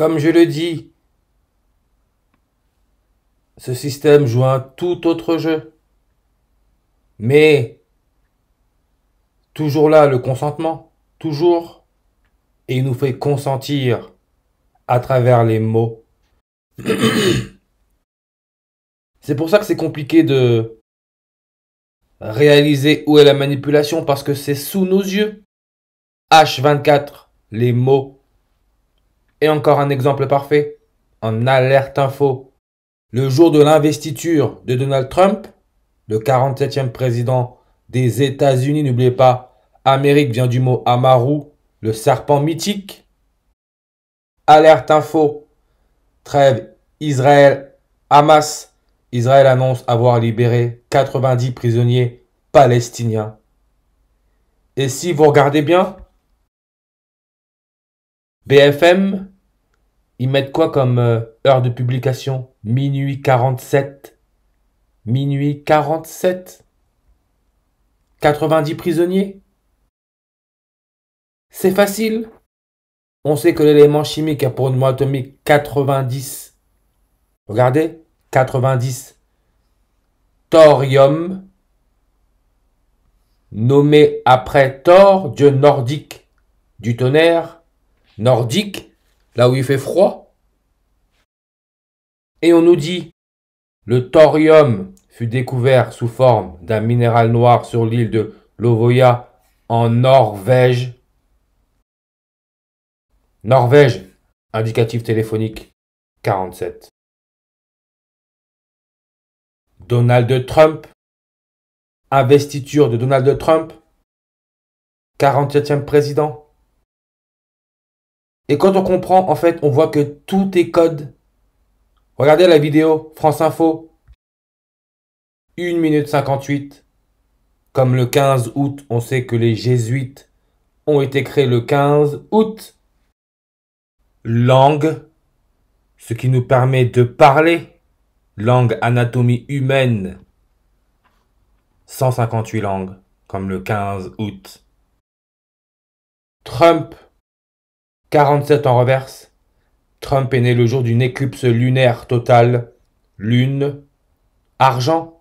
Comme je le dis, ce système joue un tout autre jeu. Mais, toujours là, le consentement. Toujours. Et il nous fait consentir à travers les mots. C'est pour ça que c'est compliqué de réaliser où est la manipulation, parce que c'est sous nos yeux. H24, les mots. Et encore un exemple parfait, en alerte info. Le jour de l'investiture de Donald Trump, le 47e président des États-Unis, n'oubliez pas, Amérique vient du mot Amaru, le serpent mythique. Alerte info, trêve Israël-Hamas. Israël annonce avoir libéré 90 prisonniers palestiniens. Et si vous regardez bien, BFM, ils mettent quoi comme heure de publication? Minuit 47. Minuit 47. 90 prisonniers. C'est facile. On sait que l'élément chimique a pour une moitié atomique 90. Regardez, 90. Thorium, nommé après Thor, dieu nordique du tonnerre. Nordique, là où il fait froid. Et on nous dit, le thorium fut découvert sous forme d'un minéral noir sur l'île de Lovoya en Norvège. Norvège, indicatif téléphonique 47. Donald Trump, investiture de Donald Trump, 47e président. Et quand on comprend, en fait, on voit que tout est code. Regardez la vidéo, France Info, 1 minute 58. Comme le 15 août, on sait que les jésuites ont été créés le 15 août. Langue, ce qui nous permet de parler. Langue, anatomie humaine. 158 langues, comme le 15 août. Trump, 47 en reverse. Trump est né le jour d'une éclipse lunaire totale. Lune, argent.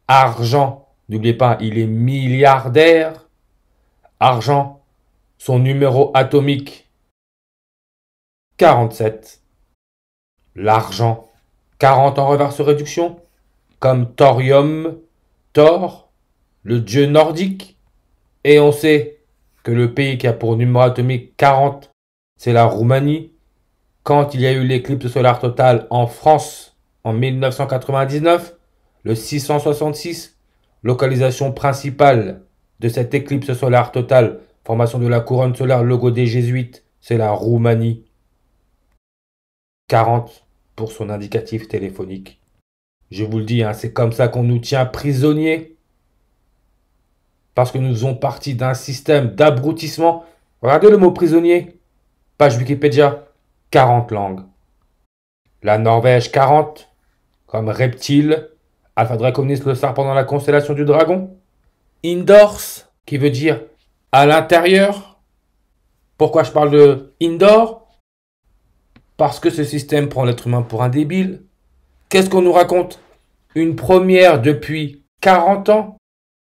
Argent, n'oubliez pas, il est milliardaire. Argent, son numéro atomique, 47. L'argent, 40 en reverse réduction, comme thorium, Thor, le dieu nordique. Et on sait que le pays qui a pour numéro atomique 40, c'est la Roumanie. Quand il y a eu l'éclipse solaire totale en France en 1999, le 666, localisation principale de cette éclipse solaire totale, formation de la couronne solaire, logo des jésuites, c'est la Roumanie. 40 pour son indicatif téléphonique. Je vous le dis, hein, c'est comme ça qu'on nous tient prisonniers. Parce que nous faisons partie d'un système d'abrutissement. Regardez le mot prisonnier. Page Wikipédia. 40 langues. La Norvège, 40. Comme reptile. Alpha Draconis, le serpent dans la constellation du dragon. Indoors, qui veut dire à l'intérieur. Pourquoi je parle de indoor? Parce que ce système prend l'être humain pour un débile. Qu'est-ce qu'on nous raconte? Une première depuis 40 ans.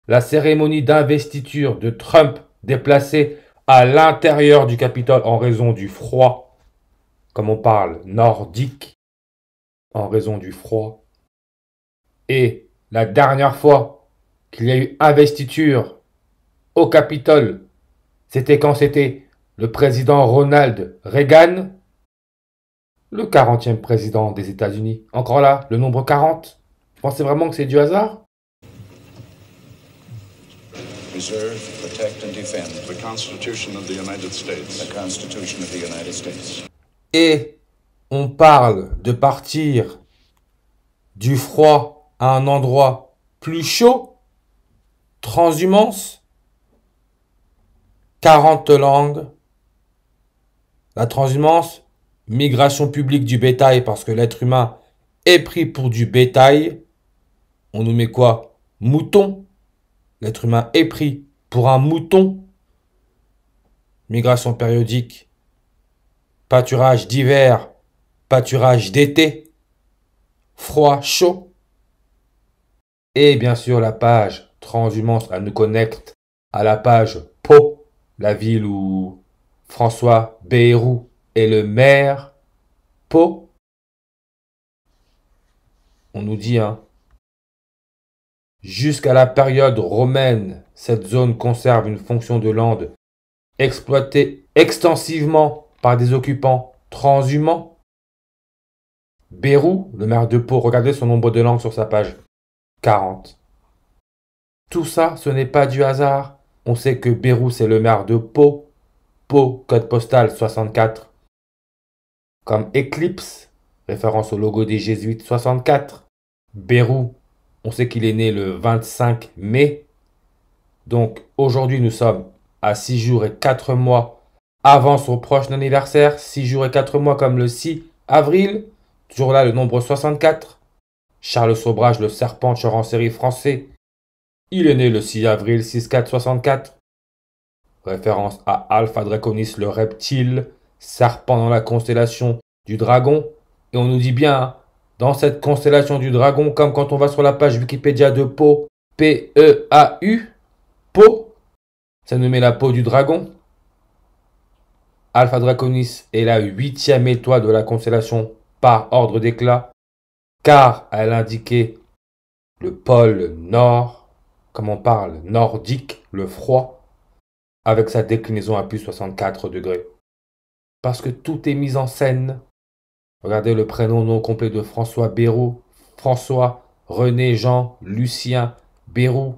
La cérémonie d'investiture de Trump déplacée à l'intérieur du Capitole en raison du froid. Comme on parle nordique, en raison du froid. Et la dernière fois qu'il y a eu investiture au Capitole, c'était quand c'était le président Ronald Reagan, le 40e président des États-Unis. Encore là, le nombre 40. Vous pensez vraiment que c'est du hasard? Preserve, protect and defend the Constitution of the United States. The Constitution of the United States. Et on parle de partir du froid à un endroit plus chaud. Transhumance. 40 langues. La transhumance, migration publique du bétail parce que l'être humain est pris pour du bétail. On nous met quoi? Mouton. L'être humain est pris pour un mouton. Migration périodique. pâturage d'hiver, pâturage d'été, froid, chaud. Et bien sûr, la page transhumance, elle nous connecte à la page Pau, la ville où François Bayrou est le maire. Pau, on nous dit, hein, jusqu'à la période romaine, cette zone conserve une fonction de lande exploitée extensivement par des occupants transhumants. Bayrou, le maire de Pau, regardez son nombre de langues sur sa page. 40. Tout ça, ce n'est pas du hasard. On sait que Bayrou, c'est le maire de Pau. Pau, code postal 64. Comme Éclipse, référence au logo des Jésuites 64. Bayrou, on sait qu'il est né le 25 mai. Donc aujourd'hui, nous sommes à 6 jours et 4 mois avant son prochain anniversaire. 6 jours et 4 mois comme le 6 avril. Toujours là, le nombre 64. Charles Sobrage, le serpent tueur en série français. Il est né le 6 avril 6464. Référence à Alpha Draconis, le reptile, serpent dans la constellation du dragon. Et on nous dit bien, hein, dans cette constellation du dragon, comme quand on va sur la page Wikipédia de Pau, P-E-A-U, Pau, ça nous met la peau du dragon. Alpha Draconis est la 8e étoile de la constellation par ordre d'éclat, car elle indiquait le pôle nord, comme on parle nordique, le froid, avec sa déclinaison à plus 64 degrés. Parce que tout est mis en scène. Regardez le prénom non complet de François Bayrou. François, René, Jean, Lucien, Bayrou.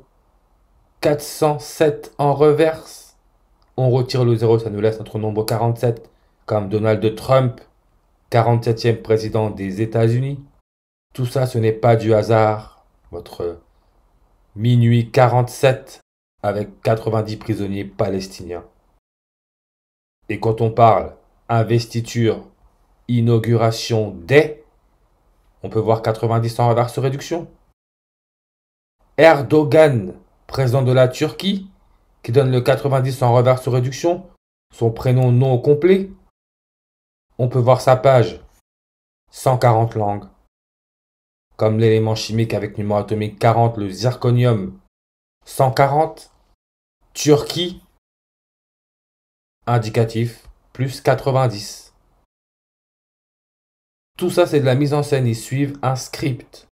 407 en reverse. On retire le 0, ça nous laisse notre nombre 47, comme Donald Trump, 47e président des États-Unis. Tout ça, ce n'est pas du hasard. Votre minuit 47 avec 90 prisonniers palestiniens. Et quand on parle investiture, inauguration des, on peut voir 90 en reverse réduction. Erdogan, président de la Turquie, qui donne le 90 en reverse réduction, son prénom non complet. On peut voir sa page, 140 langues. Comme l'élément chimique avec numéro atomique 40, le zirconium, 140. Turquie, indicatif, plus 90. Tout ça, c'est de la mise en scène. Ils suivent un script.